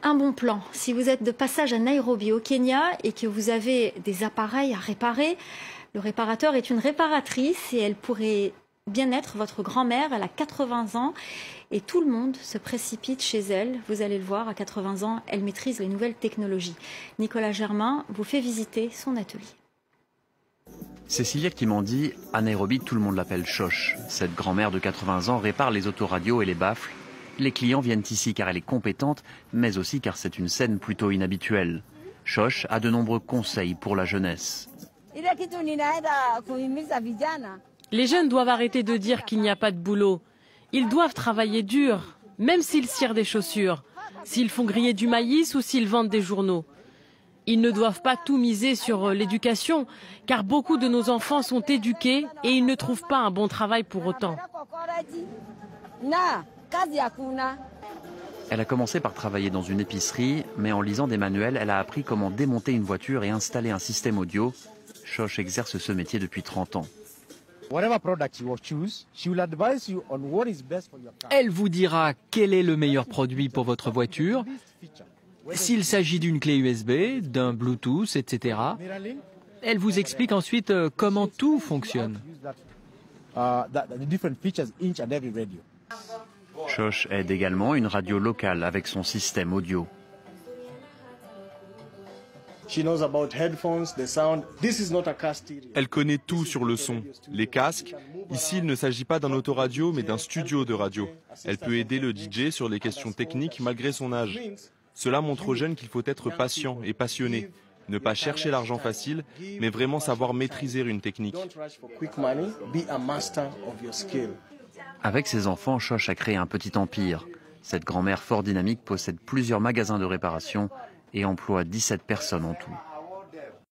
Un bon plan. Si vous êtes de passage à Nairobi au Kenya et que vous avez des appareils à réparer, le réparateur est une réparatrice et elle pourrait bien être votre grand-mère. Elle a 80 ans et tout le monde se précipite chez elle. Vous allez le voir, à 80 ans, elle maîtrise les nouvelles technologies. Nicolas Germain vous fait visiter son atelier. Cécilia Kimandi, à Nairobi, tout le monde l'appelle Choche. Cette grand-mère de 80 ans répare les autoradios et les baffles. Les clients viennent ici car elle est compétente, mais aussi car c'est une scène plutôt inhabituelle. Choche a de nombreux conseils pour la jeunesse. Les jeunes doivent arrêter de dire qu'il n'y a pas de boulot. Ils doivent travailler dur, même s'ils cirent des chaussures, s'ils font griller du maïs ou s'ils vendent des journaux. Ils ne doivent pas tout miser sur l'éducation, car beaucoup de nos enfants sont éduqués et ils ne trouvent pas un bon travail pour autant. Elle a commencé par travailler dans une épicerie, mais en lisant des manuels, elle a appris comment démonter une voiture et installer un système audio. Choche exerce ce métier depuis 30 ans. Elle vous dira quel est le meilleur produit pour votre voiture, s'il s'agit d'une clé USB, d'un Bluetooth, etc. Elle vous explique ensuite comment tout fonctionne. Choche aide également une radio locale avec son système audio. Elle connaît tout sur le son, les casques. Ici, il ne s'agit pas d'un autoradio, mais d'un studio de radio. Elle peut aider le DJ sur les questions techniques malgré son âge. Cela montre aux jeunes qu'il faut être patient et passionné. Ne pas chercher l'argent facile, mais vraiment savoir maîtriser une technique. Avec ses enfants, Choche a créé un petit empire. Cette grand-mère fort dynamique possède plusieurs magasins de réparation et emploie 17 personnes en tout.